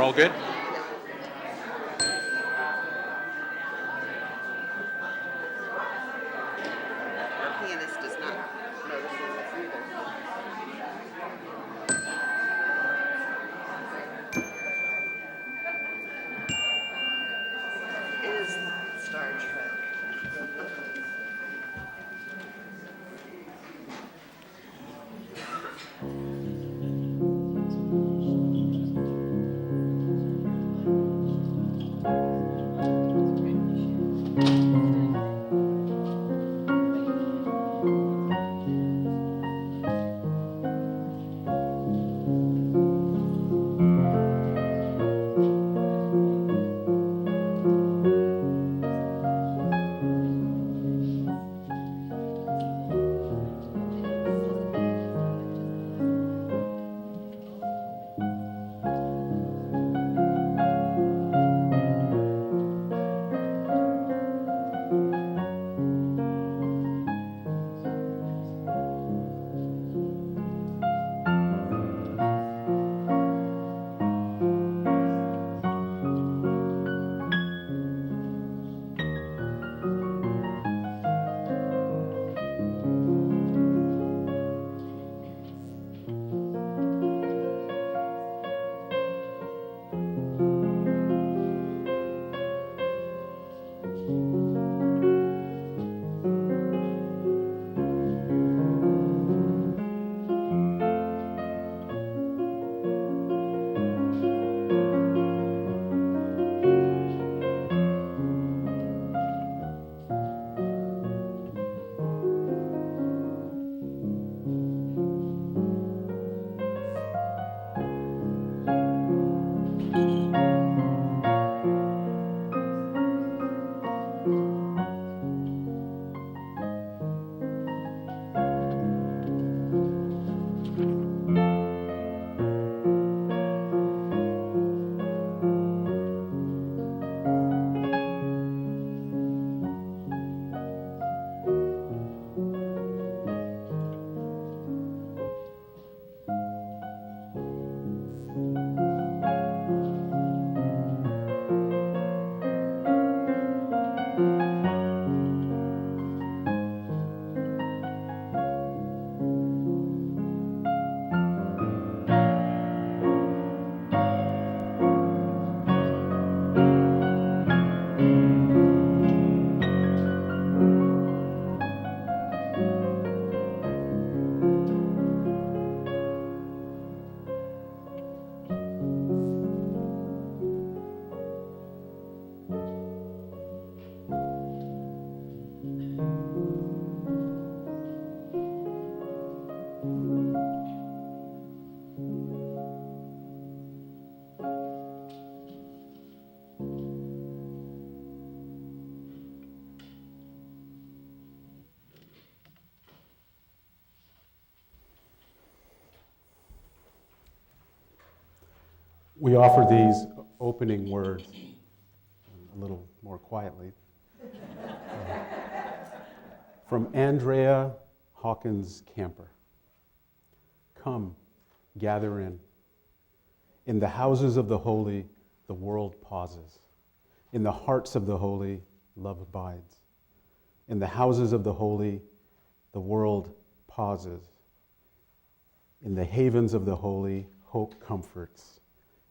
We're all good? Our pianist is not noticing this either. It is Star Trek. We offer these opening words a little more quietly from Andrea Hawkins Camper. Come, gather in. In the houses of the holy, the world pauses. In the hearts of the holy, love abides. In the houses of the holy, the world pauses. In the havens of the holy, hope comforts.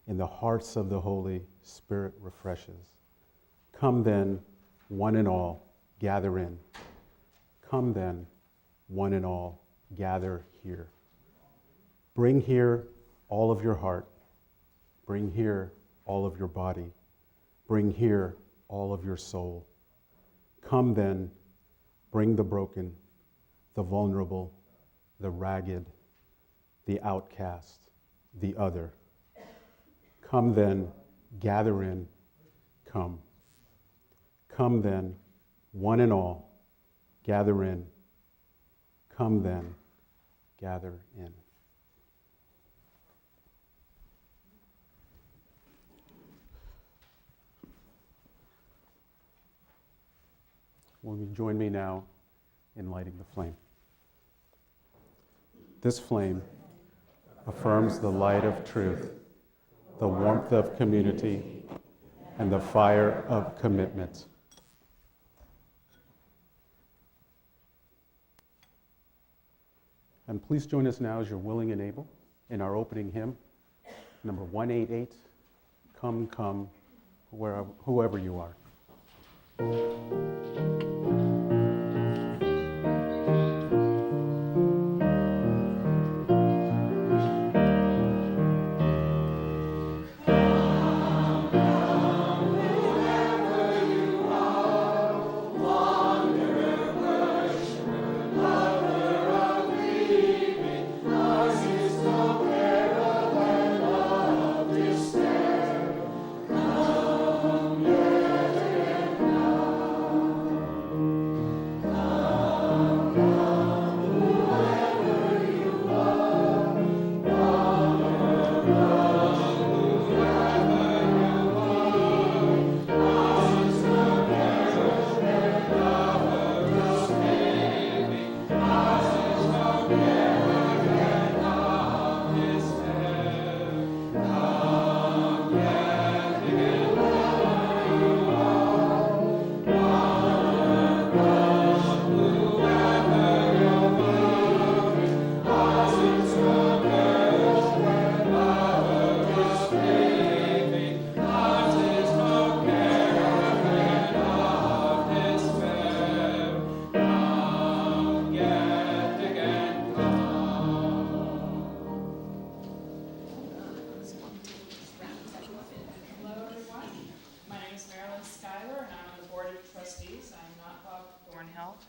In the hearts of the holy, spirit refreshes. Come then, one and all, gather in. Come then, one and all, gather here. Bring here all of your heart. Bring here all of your body. Bring here all of your soul. Come then, bring the broken, the vulnerable, the ragged, the outcast, the other. Come then, gather in, come. Come then, one and all, gather in. Come then, gather in. Will you join me now in lighting the flame? This flame affirms the light of truth, the warmth of community, and the fire of commitment. And please join us now as you're willing and able in our opening hymn, number 188, Come, Come, whoever you are.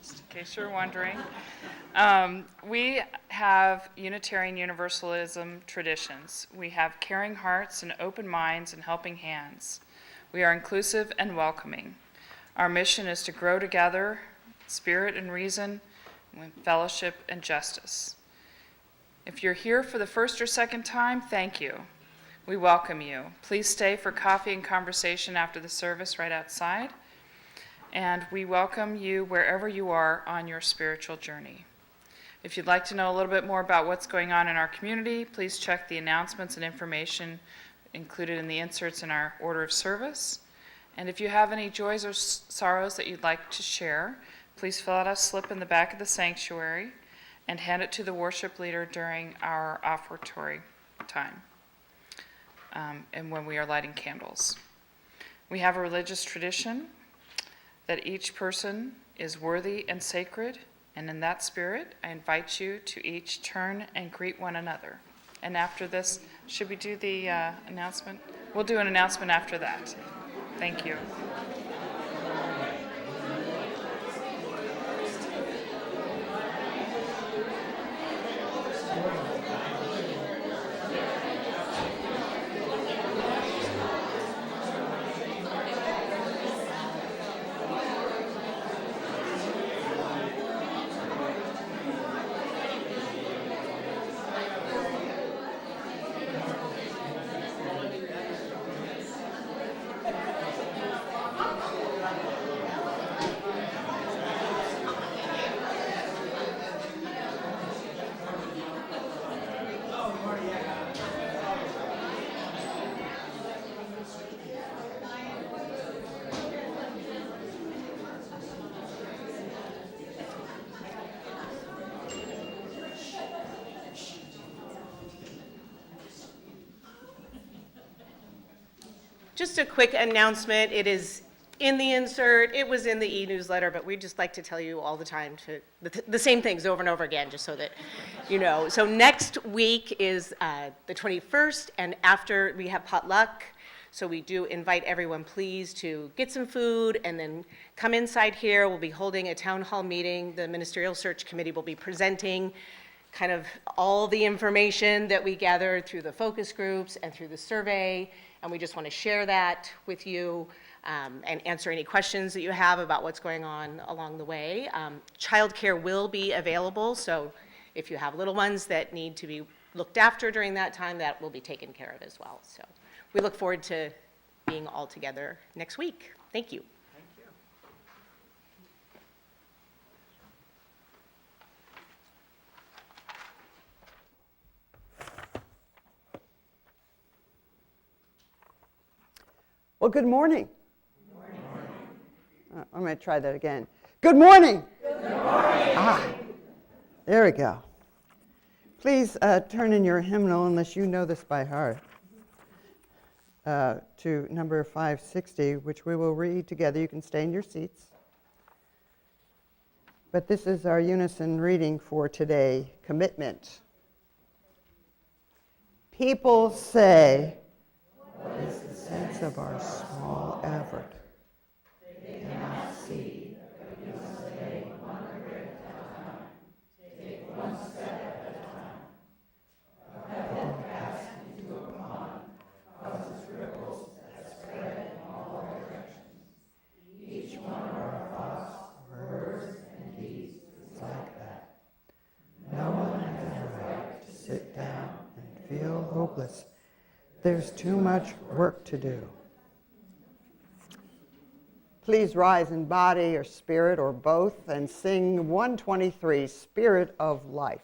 Just in case you're wondering. We have Unitarian Universalism traditions. We have caring hearts and open minds and helping hands. We are inclusive and welcoming. Our mission is to grow together, spirit and reason, with fellowship and justice. If you're here for the first or second time, thank you. We welcome you. Please stay for coffee and conversation after the service right outside. And we welcome you wherever you are on your spiritual journey. If you'd like to know a little bit more about what's going on in our community, please check the announcements and information included in the inserts in our order of service. And if you have any joys or sorrows that you'd like to share, please fill out a slip in the back of the sanctuary and hand it to the worship leader during our offertory time and when we are lighting candles. We have a religious tradition that each person is worthy and sacred, and in that spirit, I invite you to each turn and greet one another. And after this, should we do the announcement? We'll do an announcement after that. Thank you. Just a quick announcement. It is in the insert. It was in the e-newsletter, but we just like to tell you all the time the same things over and over again, just so that you know. So next week is the 21st, and after we have potluck. So we do invite everyone, please, to get some food and then come inside here. We'll be holding a town hall meeting. The Ministerial Search Committee will be presenting kind of all the information that we gathered through the focus groups and through the survey. And we just want to share that with you and answer any questions that you have about what's going on along the way. Childcare will be available, so if you have little ones that need to be looked after during that time, that will be taken care of as well. So we look forward to being all together next week. Thank you. Well, good morning. I'm going to try that again. Good morning. Good morning. There we go. Please turn in your hymnal, unless you know this by heart, to number 560, which we will read together. You can stay in your seats. But this is our unison reading for today, Commitment. People say, what is the sense of our small effort? They cannot see that we must take one brick at a time, take one step at a time. A pebble cast into a pond causes ripples that spread in all directions. Each one of our thoughts, words, and deeds is like that. No one has a right to sit down and feel hopeless. There's too much work to do. Please rise in body or spirit or both and sing 123, Spirit of Life.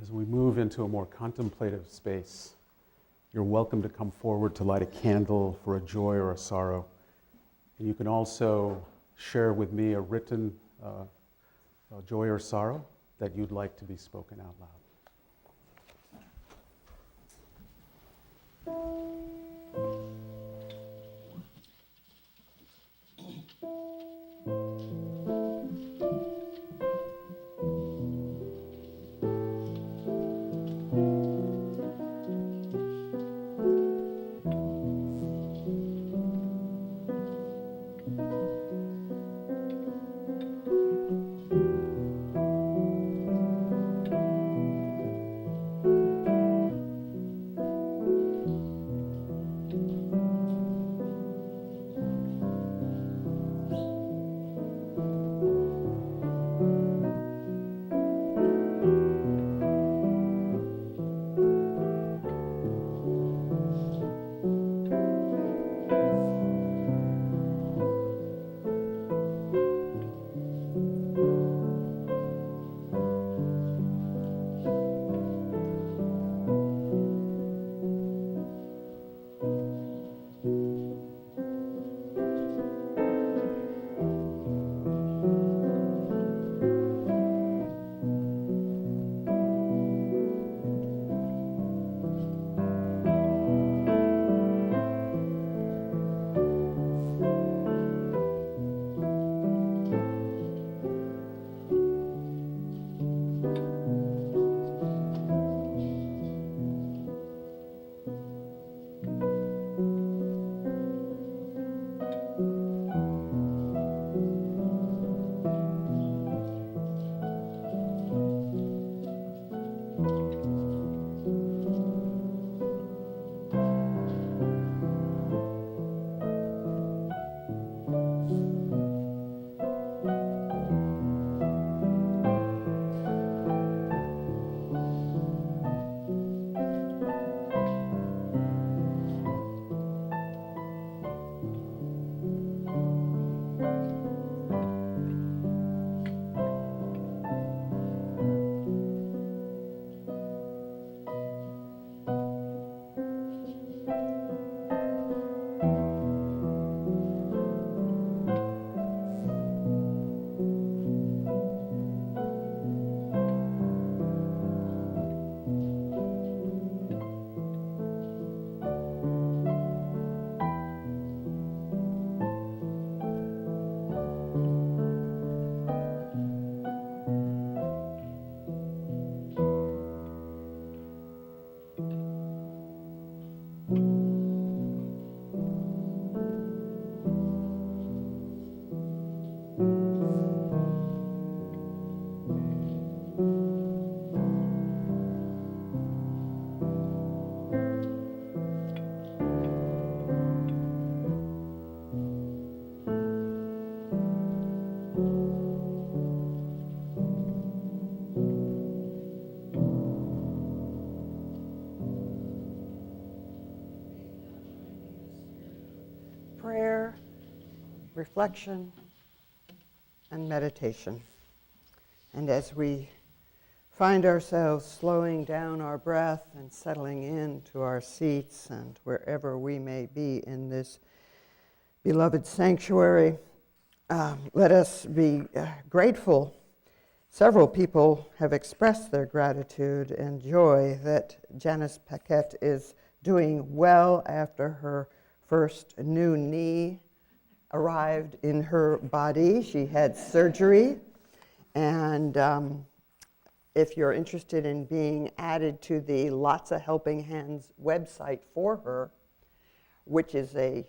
As we move into a more contemplative space, you're welcome to come forward to light a candle for a joy or a sorrow. And you can also share with me a written joy or sorrow that you'd like to be spoken out loud. prayer, reflection, and meditation. And as we find ourselves slowing down our breath and settling into our seats and wherever we may be in this beloved sanctuary, let us be grateful. Several people have expressed their gratitude and joy that Janice Paquette is doing well after her first new knee arrived in her body. She had surgery, and if you're interested in being added to the Lots of Helping Hands website for her, which is a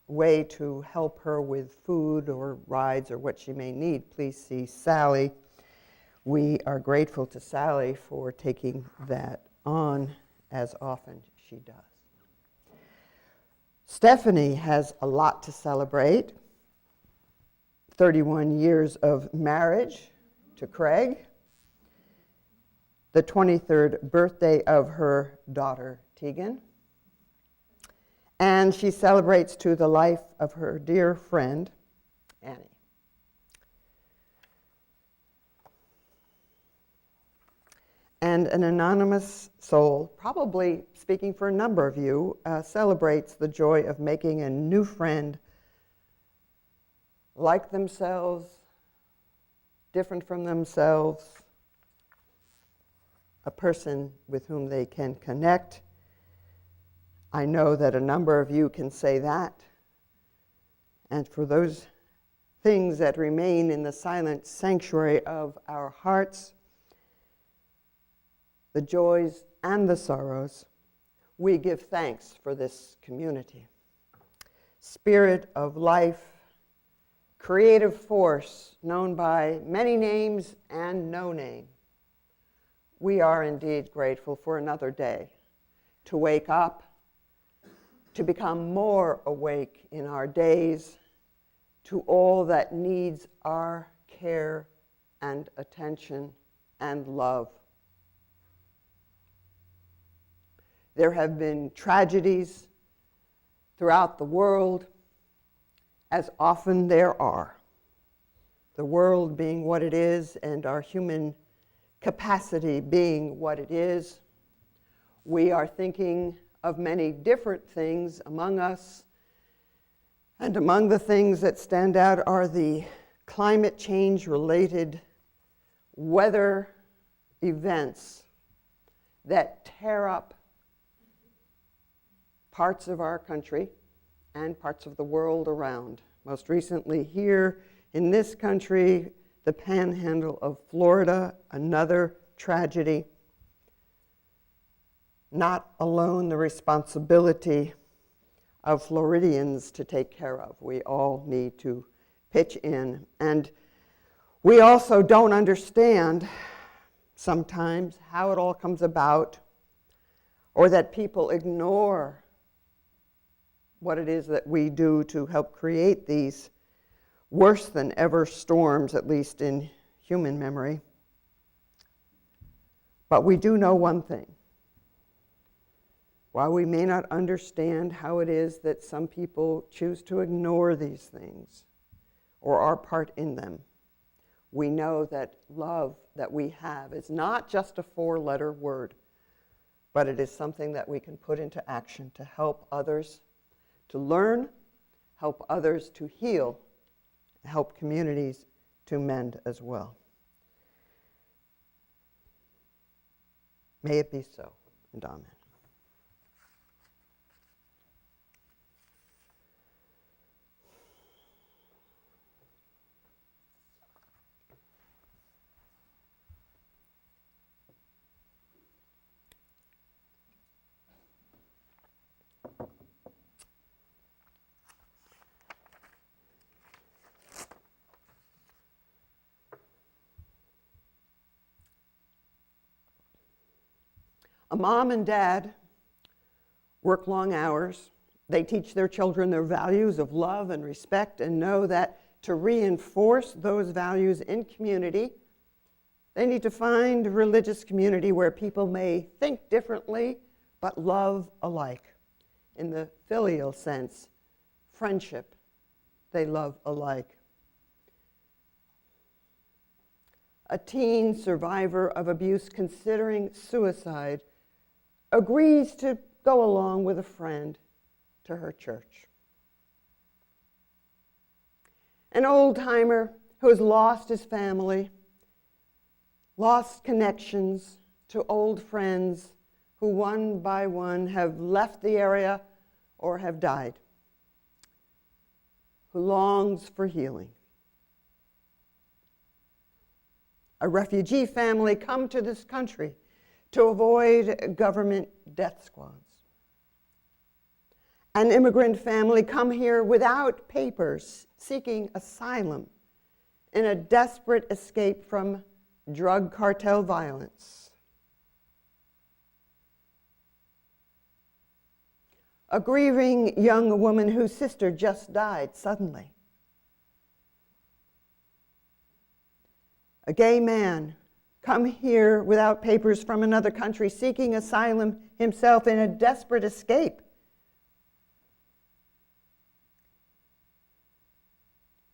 way to help her with food or rides or what she may need, please see Sally. We are grateful to Sally for taking that on as often she does. Stephanie has a lot to celebrate. 31 years of marriage to Craig, the 23rd birthday of her daughter, Tegan, and she celebrates to the life of her dear friend, Annie. And an anonymous soul, probably speaking for a number of you, celebrates the joy of making a new friend like themselves, different from themselves, a person with whom they can connect. I know that a number of you can say that. And for those things that remain in the silent sanctuary of our hearts, the joys and the sorrows, we give thanks for this community. Spirit of life, creative force known by many names and no name. We are indeed grateful for another day to wake up, to become more awake in our days to all that needs our care and attention and love. There have been tragedies throughout the world, as often there are. The world being what it is and our human capacity being what it is. We are thinking of many different things among us, and among the things that stand out are the climate change related weather events that tear up parts of our country and parts of the world around. Most recently here in this country, the panhandle of Florida, another tragedy. Not alone the responsibility of Floridians to take care of. We all need to pitch in. And we also don't understand sometimes how it all comes about, or that people ignore what it is that we do to help create these worse than ever storms, at least in human memory. But we do know one thing. While we may not understand how it is that some people choose to ignore these things or our part in them, we know that love that we have is not just a four-letter word, but it is something that we can put into action to help others to learn, help others to heal, help communities to mend as well. May it be so, and amen. A mom and dad work long hours. They teach their children their values of love and respect and know that to reinforce those values in community, they need to find a religious community where people may think differently but love alike in the filial sense friendship they love alike. A teen survivor of abuse considering suicide agrees to go along with a friend to her church. An old-timer who has lost his family, lost connections to old friends who one by one have left the area or have died, who longs for healing. A refugee family come to this country to avoid government death squads. An immigrant family come here without papers, seeking asylum in a desperate escape from drug cartel violence. A grieving young woman whose sister just died suddenly. A gay man come here without papers from another country, seeking asylum himself in a desperate escape.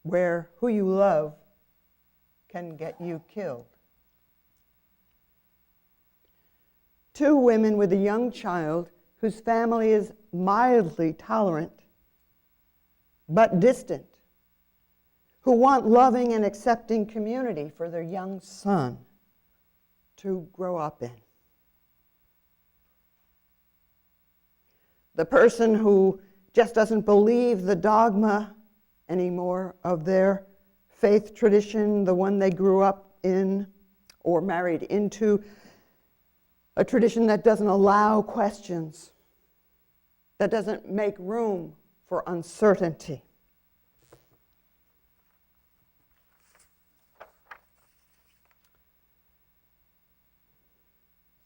Where who you love can get you killed. Two women with a young child whose family is mildly tolerant but distant, who want loving and accepting community for their young son to grow up in. The person who just doesn't believe the dogma anymore of their faith tradition, the one they grew up in or married into, a tradition that doesn't allow questions, that doesn't make room for uncertainty.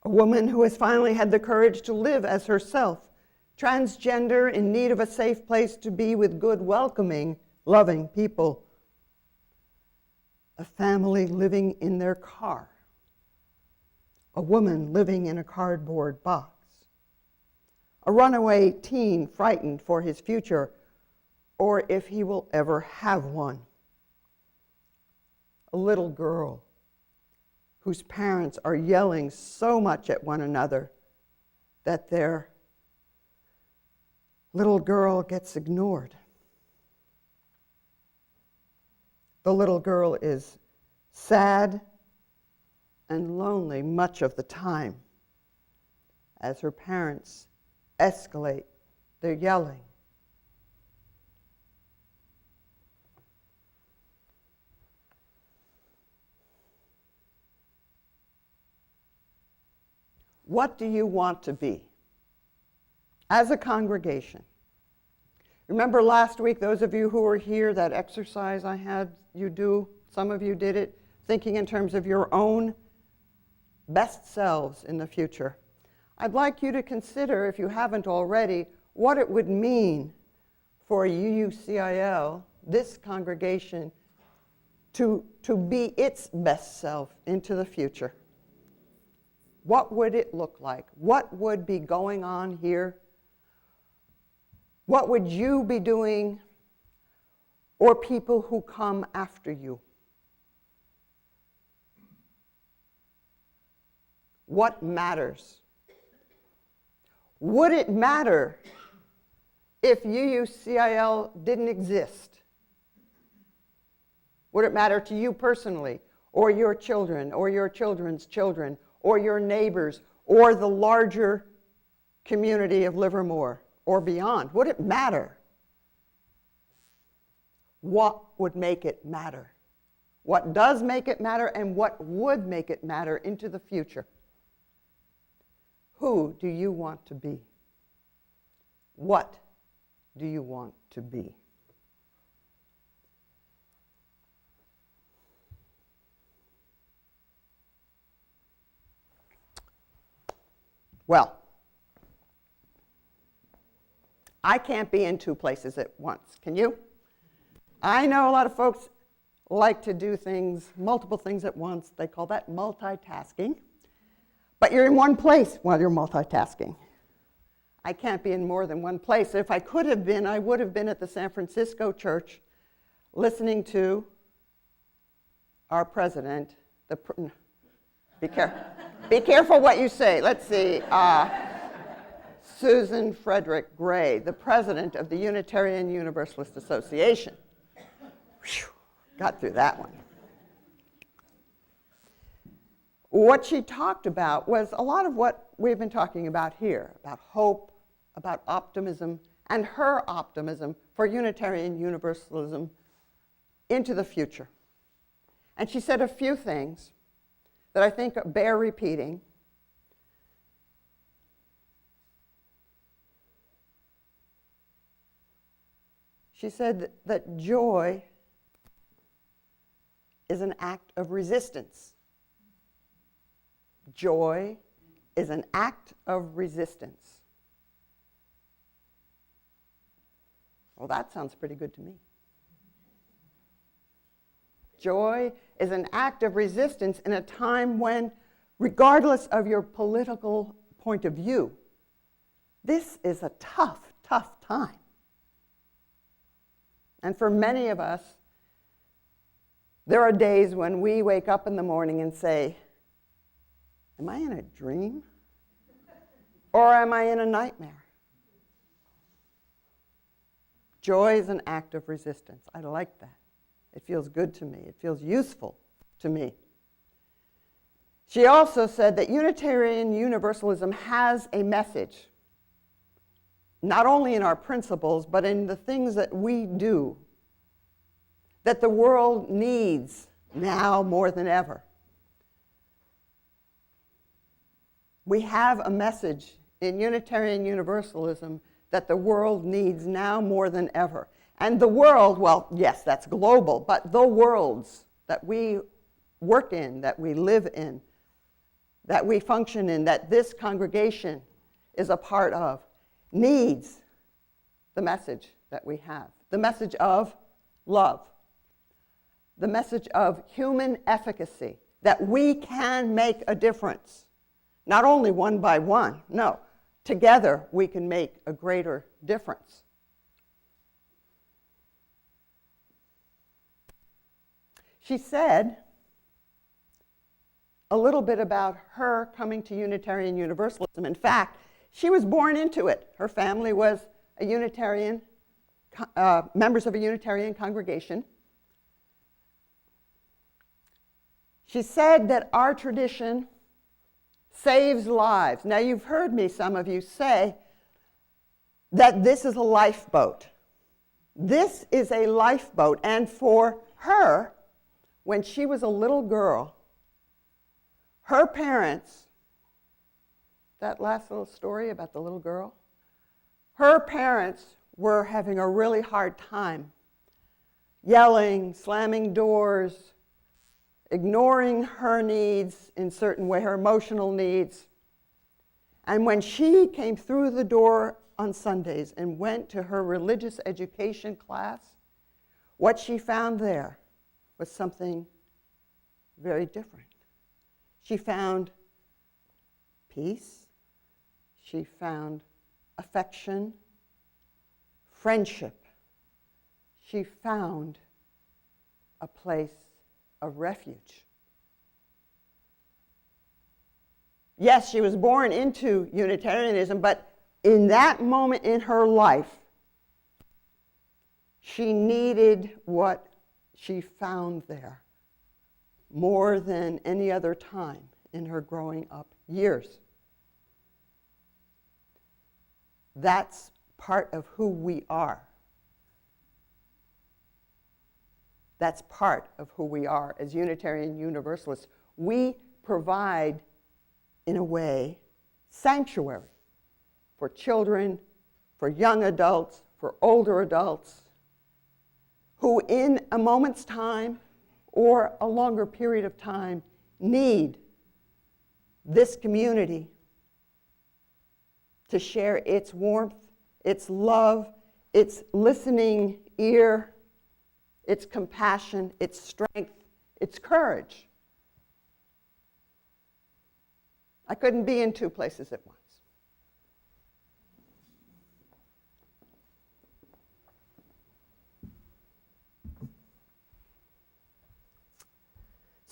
A woman who has finally had the courage to live as herself, transgender, in need of a safe place to be with good, welcoming, loving people. A family living in their car. A woman living in a cardboard box. A runaway teen frightened for his future, or if he will ever have one. A little girl whose parents are yelling so much at one another that their little girl gets ignored. The little girl is sad and lonely much of the time as her parents escalate their yelling. What do you want to be as a congregation? Remember last week, those of you who were here, that exercise I had you do, some of you did it, thinking in terms of your own best selves in the future. I'd like you to consider, if you haven't already, what it would mean for UUCIL, this congregation, to be its best self into the future. What would it look like? What would be going on here? What would you be doing, or people who come after you? What matters? Would it matter if UUCIL didn't exist? Would it matter to you personally, or your children, or your children's children, or your neighbors, or the larger community of Livermore, or beyond? Would it matter? What would make it matter? What does make it matter, and what would make it matter into the future? Who do you want to be? What do you want to be? Well, I can't be in two places at once. Can you? I know a lot of folks like to do things, multiple things at once. They call that multitasking. But you're in one place while you're multitasking. I can't be in more than one place. If I could have been, I would have been at the San Francisco church listening to our president, be careful what you say. Let's see. Susan Frederick Gray, the president of the Unitarian Universalist Association. Whew, got through that one. What she talked about was a lot of what we've been talking about here, about hope, about optimism, and her optimism for Unitarian Universalism into the future. And she said a few things that I think bear repeating. She said that joy is an act of resistance. Joy is an act of resistance. Well, that sounds pretty good to me. Joy is an act of resistance in a time when, regardless of your political point of view, this is a tough, tough time. And for many of us, there are days when we wake up in the morning and say, am I in a dream? Or am I in a nightmare? Joy is an act of resistance. I like that. It feels good to me. It feels useful to me. She also said that Unitarian Universalism has a message, not only in our principles, but in the things that we do, that the world needs now more than ever. We have a message in Unitarian Universalism that the world needs now more than ever. And the world, well, yes, that's global, but the worlds that we work in, that we live in, that we function in, that this congregation is a part of, needs the message that we have. The message of love. The message of human efficacy, that we can make a difference. Not only one by one, no. Together we can make a greater difference. She said a little bit about her coming to Unitarian Universalism. In fact, she was born into it. Her family was a Unitarian, members of a Unitarian congregation. She said that our tradition saves lives. Now, you've heard me, some of you, say that this is a lifeboat. This is a lifeboat. And for her, when she was a little girl, her parents, that last little story about the little girl, her parents were having a really hard time, yelling, slamming doors, ignoring her needs in certain way, her emotional needs. And when she came through the door on Sundays and went to her religious education class, what she found there was something very different. She found peace, she found affection, friendship. She found a place of refuge. Yes, she was born into Unitarianism, but in that moment in her life, she needed what she found there more than any other time in her growing up years. That's part of who we are. That's part of who we are as Unitarian Universalists. We provide, in a way, sanctuary for children, for young adults, for older adults, who in a moment's time or a longer period of time need this community to share its warmth, its love, its listening ear, its compassion, its strength, its courage. I couldn't be in two places at once.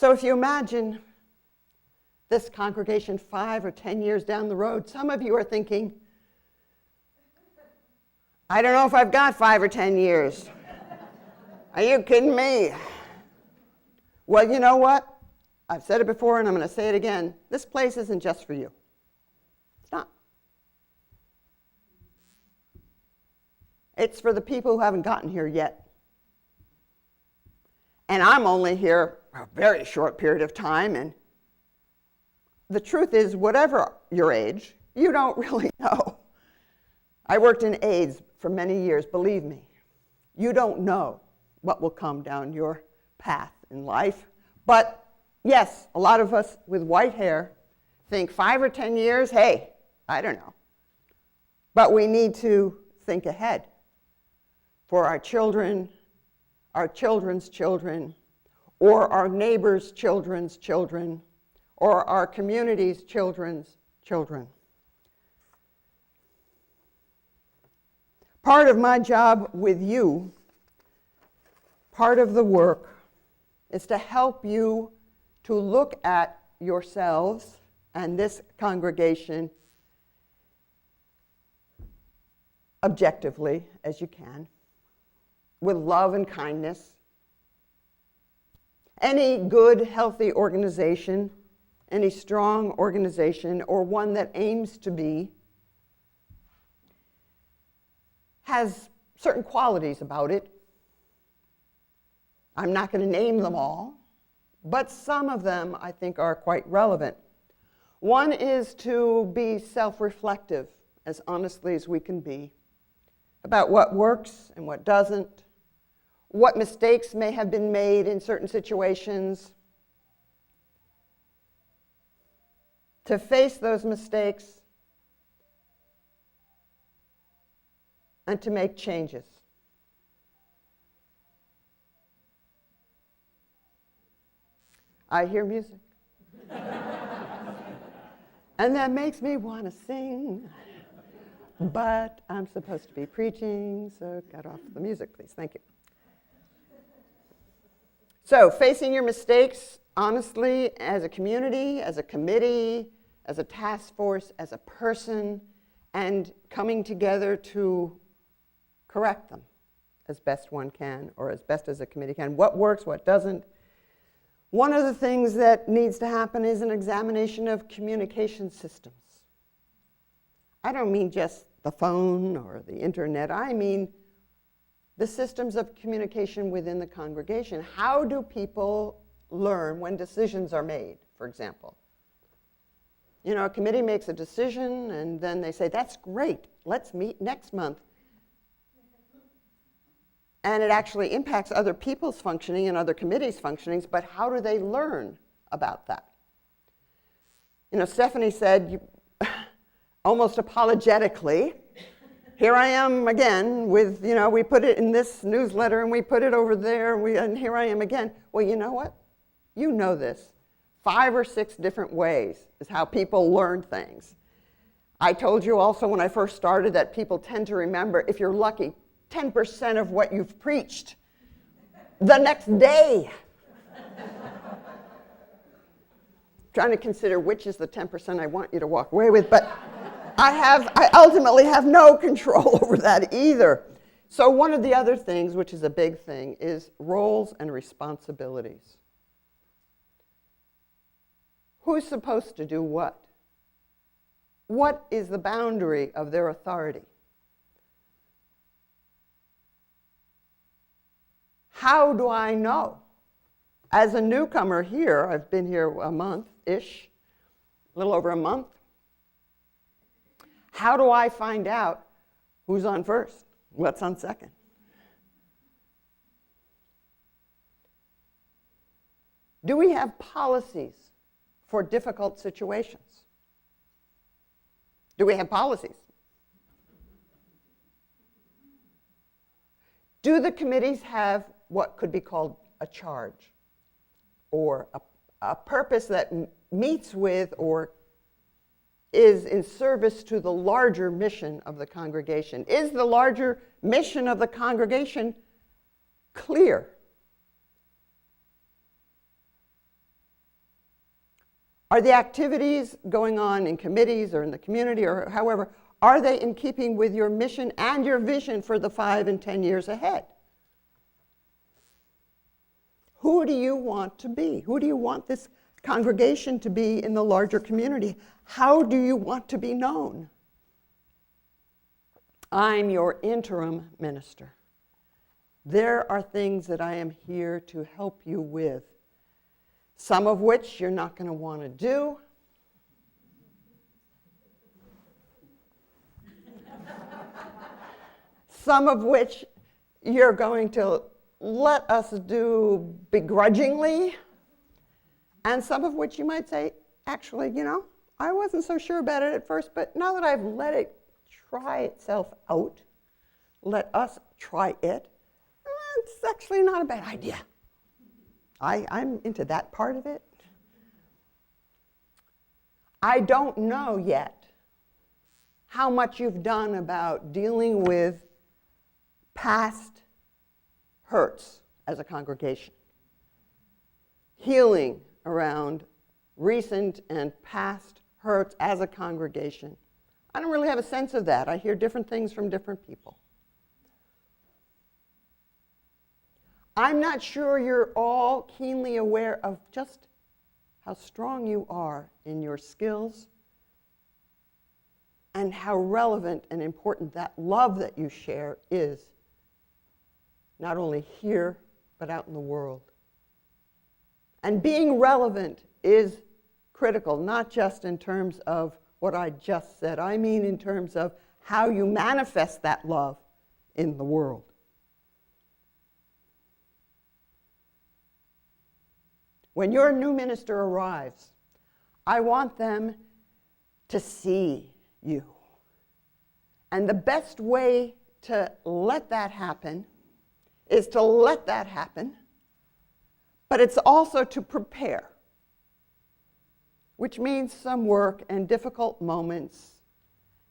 So if you imagine this congregation 5 or 10 years down the road, some of you are thinking, I don't know if I've got 5 or 10 years. Are you kidding me? Well, you know what? I've said it before and I'm going to say it again. This place isn't just for you. It's not. It's for the people who haven't gotten here yet. And I'm only here a very short period of time, and the truth is, whatever your age, you don't really know. I worked in AIDS for many years, believe me. You don't know what will come down your path in life. But yes, a lot of us with white hair think 5 or 10 years, hey, I don't know. But we need to think ahead for our children, our children's children, or our neighbors' children's children, or our community's children's children. Part of my job with you, part of the work, is to help you to look at yourselves and this congregation objectively as you can, with love and kindness. Any good, healthy organization, any strong organization, or one that aims to be, has certain qualities about it. I'm not going to name them all, but some of them I think are quite relevant. One is to be self-reflective, as honestly as we can be, about what works and what doesn't, what mistakes may have been made in certain situations, to face those mistakes, and to make changes. I hear music. And that makes me want to sing. But I'm supposed to be preaching, so cut off the music, please. Thank you. So, facing your mistakes honestly as a community, as a committee, as a task force, as a person, and coming together to correct them as best one can, or as best as a committee can. What works, what doesn't. One of the things that needs to happen is an examination of communication systems. I don't mean just the phone or the internet. I mean the systems of communication within the congregation. How do people learn when decisions are made, for example? You know, a committee makes a decision and then they say, that's great, let's meet next month. And it actually impacts other people's functioning and other committees' functionings, but how do they learn about that? You know, Stephanie said, almost apologetically, here I am again with, you know, we put it in this newsletter and we put it over there and here I am again. Well, you know what? You know this. 5 or 6 different ways is how people learn things. I told you also when I first started that people tend to remember, if you're lucky, 10% of what you've preached the next day. Trying to consider which is the 10% I want you to walk away with, but I ultimately have no control over that either. So one of the other things, which is a big thing, is roles and responsibilities. Who's supposed to do what? What is the boundary of their authority? How do I know? As a newcomer here, I've been here a month-ish, a little over a month. How do I find out who's on first, what's on second? Do we have policies for difficult situations? Do we have policies? Do the committees have what could be called a charge, or a purpose that meets with or is in service to the larger mission of the congregation? Is the larger mission of the congregation clear? Are the activities going on in committees or in the community or however, are they in keeping with your mission and your vision for the 5 and 10 years ahead? Who do you want to be? Who do you want this congregation to be in the larger community? How do you want to be known? I'm your interim minister. There are things that I am here to help you with, some of which you're not going to want to do. Some of which you're going to let us do begrudgingly, and some of which you might say, actually, you know, I wasn't so sure about it at first, but now that I've let it try itself out, let us try it, it's actually not a bad idea. I'm into that part of it. I don't know yet how much you've done about dealing with past hurts as a congregation, healing around recent and past hurts as a congregation. I don't really have a sense of that. I hear different things from different people. I'm not sure you're all keenly aware of just how strong you are in your skills and how relevant and important that love that you share is, not only here, but out in the world. And being relevant is critical, not just in terms of what I just said. I mean in terms of how you manifest that love in the world. When your new minister arrives, I want them to see you. And the best way to let that happen is to let that happen, but it's also to prepare, which means some work and difficult moments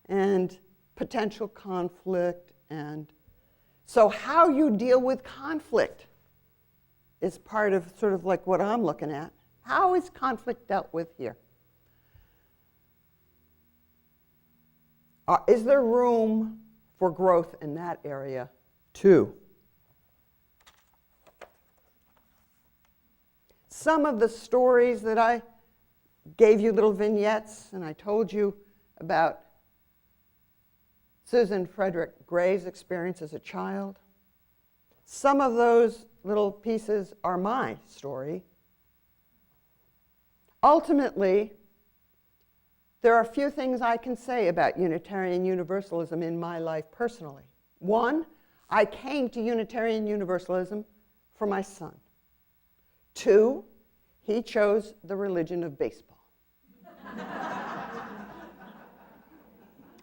and potential conflict. And so how you deal with conflict is part of sort of like what I'm looking at. How is conflict dealt with here? Is there room for growth in that area too? Some of the stories that I gave you, little vignettes, and I told you about Susan Frederick Gray's experience as a child. Some of those little pieces are my story. Ultimately, there are a few things I can say about Unitarian Universalism in my life personally. One, I came to Unitarian Universalism for my son. Two, he chose the religion of baseball.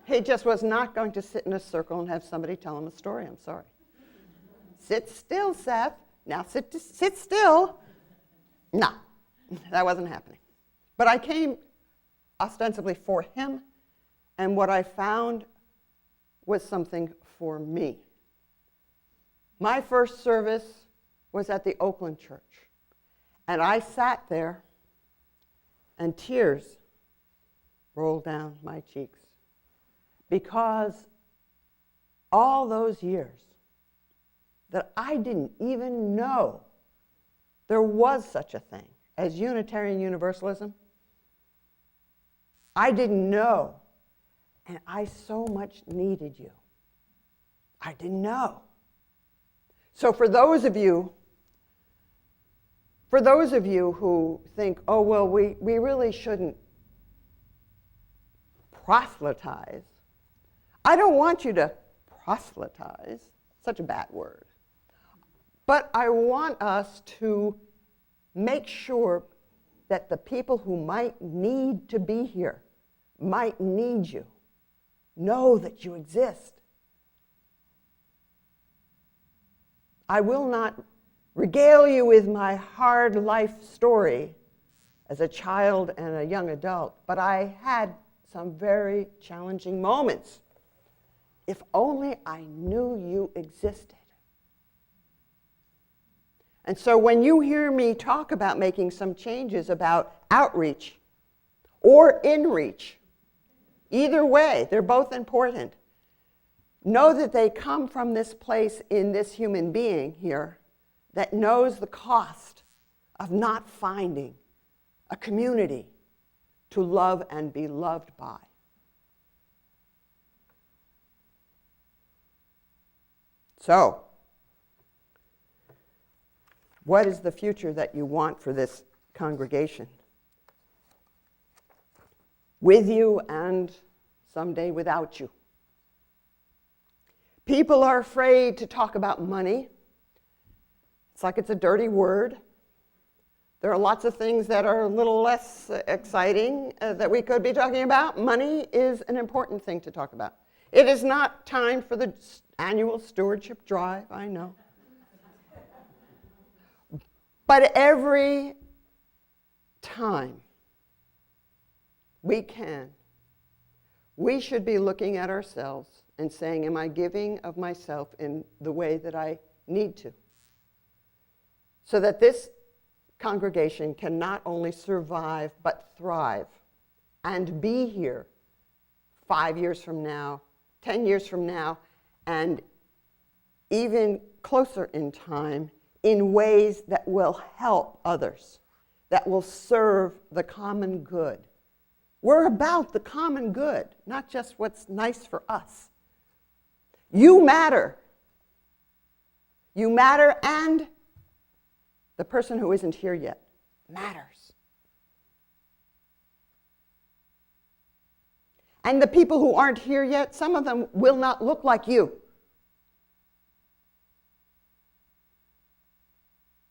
He just was not going to sit in a circle and have somebody tell him a story. I'm sorry. Sit still, Seth. Now sit still. No, that wasn't happening. But I came ostensibly for him, and what I found was something for me. My first service was at the Oakland Church, and I sat there, and tears rolled down my cheeks, because all those years that I didn't even know there was such a thing as Unitarian Universalism, I didn't know, and I so much needed you. I didn't know. So for those of you who think, oh, well, we really shouldn't proselytize, I don't want you to proselytize, such a bad word. But I want us to make sure that the people who might need to be here, might need you, know that you exist. I will not regale you with my hard life story as a child and a young adult, but I had some very challenging moments. If only I knew you existed. And so when you hear me talk about making some changes about outreach, or in reach. Either way, they're both important. Know that they come from this place in this human being here that knows the cost of not finding a community to love and be loved by. So, what is the future that you want for this congregation? With you and someday without you. People are afraid to talk about money. It's like it's a dirty word. There are lots of things that are a little less exciting that we could be talking about. Money is an important thing to talk about. It is not time for the annual stewardship drive, I know. But every time we can, we should be looking at ourselves and saying, am I giving of myself in the way that I need to? So that this congregation can not only survive, but thrive and be here 5 years from now, 10 years from now, and even closer in time in ways that will help others, that will serve the common good. We're about the common good, not just what's nice for us. You matter. You matter, and the person who isn't here yet matters. And the people who aren't here yet, some of them will not look like you.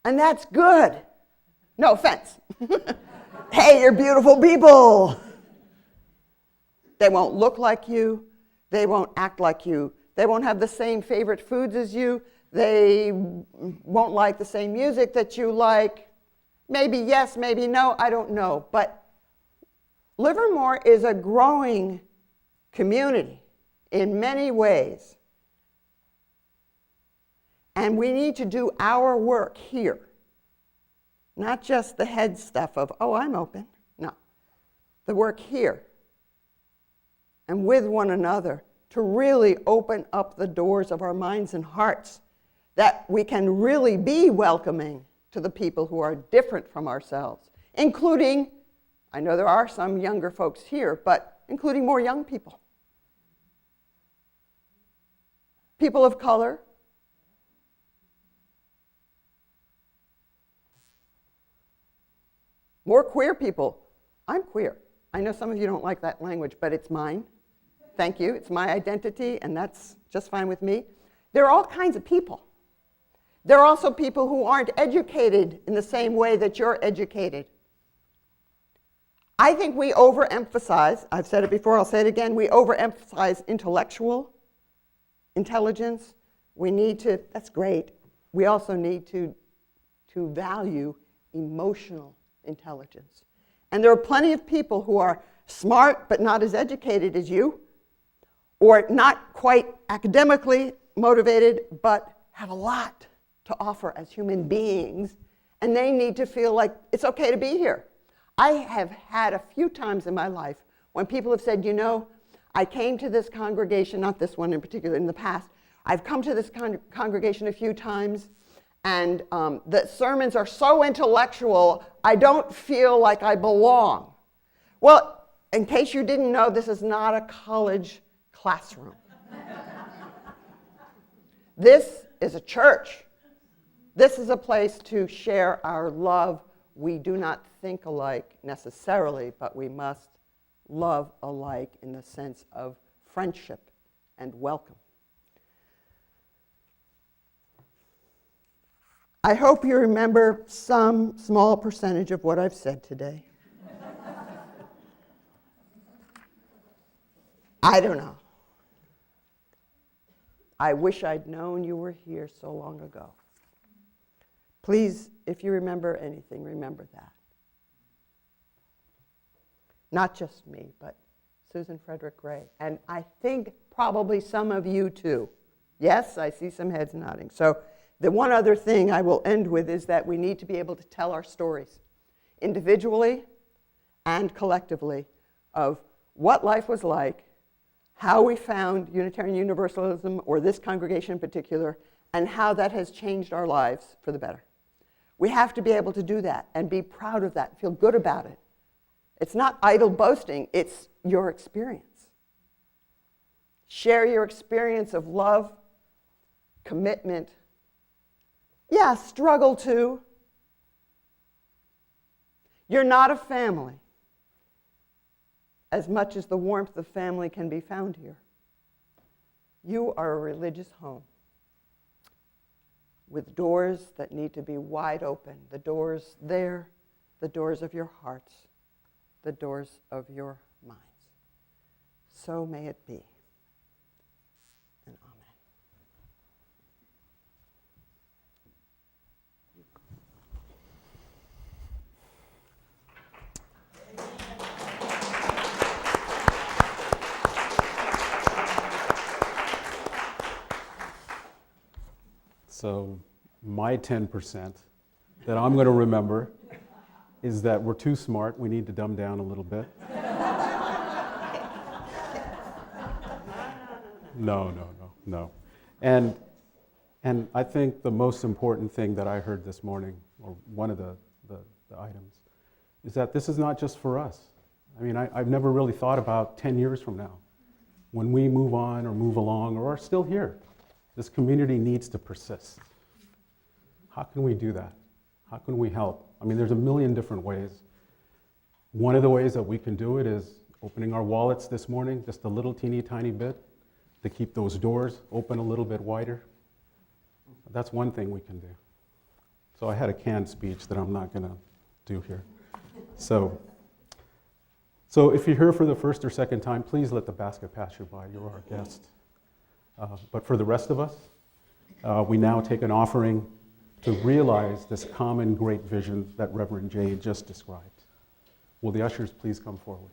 And that's good. No offense. Hey, you're beautiful people. They won't look like you. They won't act like you. They won't have the same favorite foods as you. They won't like the same music that you like. Maybe yes, maybe no, I don't know. But Livermore is a growing community in many ways. And we need to do our work here. Not just the head stuff of, oh, I'm open. No. The work here. And with one another to really open up the doors of our minds and hearts that we can really be welcoming to the people who are different from ourselves, including, I know there are some younger folks here, but including more young people. People of color. More queer people. I'm queer. I know some of you don't like that language, but it's mine. Thank you. It's my identity, and that's just fine with me. There are all kinds of people. There are also people who aren't educated in the same way that you're educated. I think we overemphasize, I've said it before, I'll say it again, we overemphasize intellectual intelligence. We need to, that's great. We also need to value emotional intelligence. And there are plenty of people who are smart but not as educated as you, or not quite academically motivated but have a lot to offer as human beings, and they need to feel like it's okay to be here. I have had a few times in my life when people have said, you know, I came to this congregation, not this one in particular, in the past, I've come to this congregation a few times, and the sermons are so intellectual, I don't feel like I belong. Well, in case you didn't know, this is not a college classroom. This is a church. This is a place to share our love. We do not think alike necessarily, but we must love alike in the sense of friendship and welcome. I hope you remember some small percentage of what I've said today. I don't know. I wish I'd known you were here so long ago. Please, if you remember anything, remember that. Not just me, but Susan Frederick Gray. And I think probably some of you too. Yes, I see some heads nodding. So the one other thing I will end with is that we need to be able to tell our stories individually and collectively of what life was like, how we found Unitarian Universalism, or this congregation in particular, and how that has changed our lives for the better. We have to be able to do that and be proud of that, feel good about it. It's not idle boasting, it's your experience. Share your experience of love, commitment. Yeah, struggle too. You're not a family as much as the warmth of family can be found here. You are a religious home with doors that need to be wide open. The doors there, the doors of your hearts, the doors of your minds. So may it be. And amen. So my 10% that I'm going to remember is that we're too smart. We need to dumb down a little bit. No. And I think the most important thing that I heard this morning, or one of the items, is that this is not just for us. I mean, I've never really thought about 10 years from now, when we move on or move along or are still here. This community needs to persist. How can we do that? How can we help? I mean, there's a million different ways. One of the ways that we can do it is opening our wallets this morning, just a little teeny tiny bit, to keep those doors open a little bit wider. That's one thing we can do. So I had a canned speech that I'm not going to do here. So if you're here for the first or second time, please let the basket pass you by. You're our guest. But for the rest of us, we now take an offering to realize this common great vision that Reverend Jay just described. Will the ushers please come forward?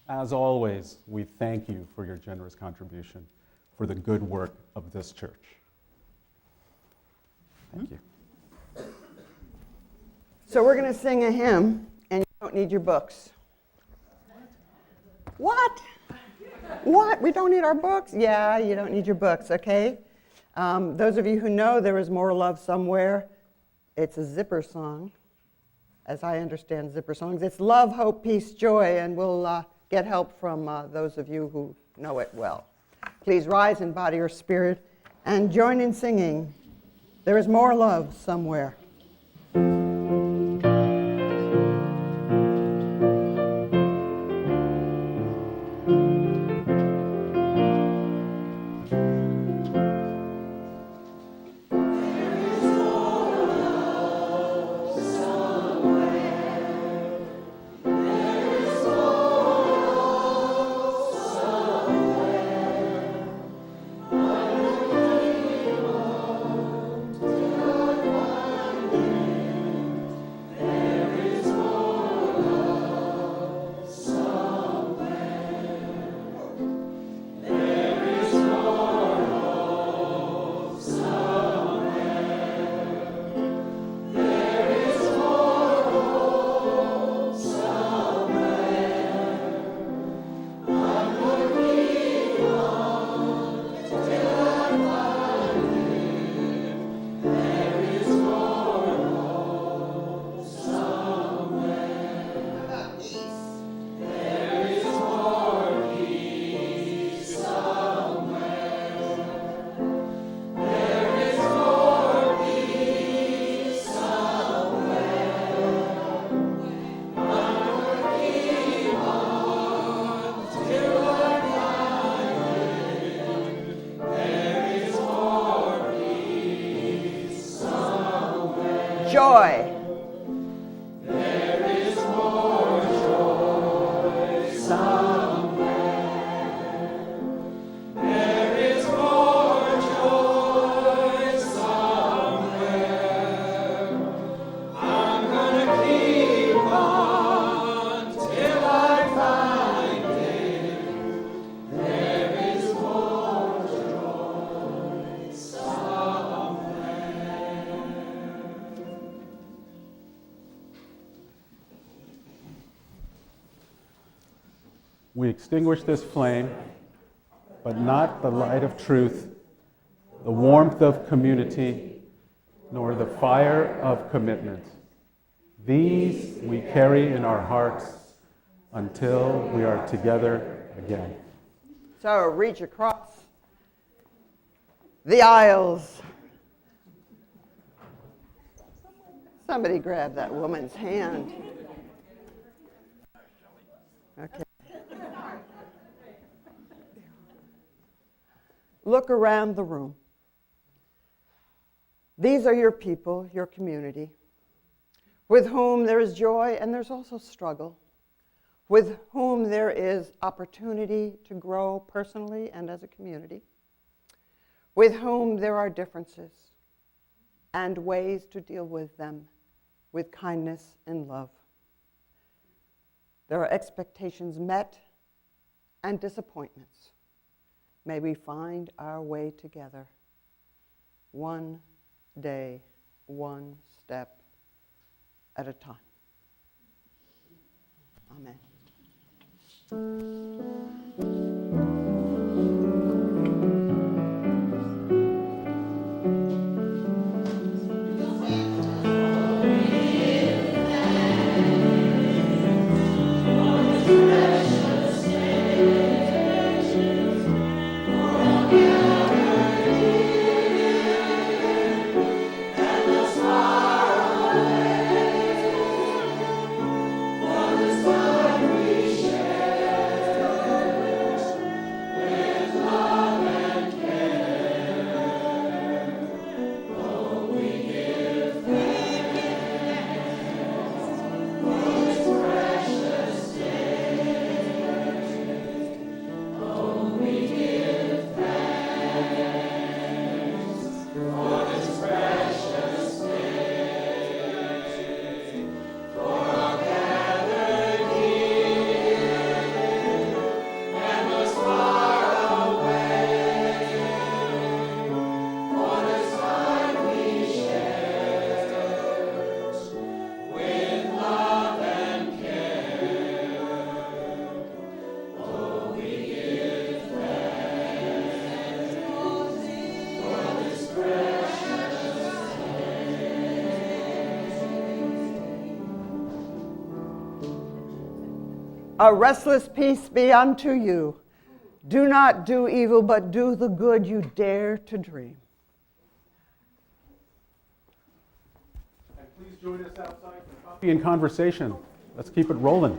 As always, we thank you for your generous contribution for the good work of this church. Thank you. So we're going to sing a hymn, and you don't need your books. What? What? We don't need our books? Yeah, you don't need your books, okay? Those of you who know There Is More Love Somewhere, it's a zipper song, as I understand zipper songs. It's love, hope, peace, joy, and we'll get help from those of you who know it well. Please rise in body or spirit and join in singing There Is More Love Somewhere. joy. We extinguish this flame, but not the light of truth, the warmth of community, nor the fire of commitment. These we carry in our hearts until we are together again. So reach across the aisles. Somebody grab that woman's hand. Okay. Look around the room. These are your people, your community, with whom there is joy and there's also struggle, with whom there is opportunity to grow personally and as a community, with whom there are differences and ways to deal with them with kindness and love. There are expectations met and disappointments. May we find our way together, one day, one step at a time. Amen. A restless peace be unto you. Do not do evil, but do the good you dare to dream. And please join us outside for coffee and conversation. Let's keep it rolling.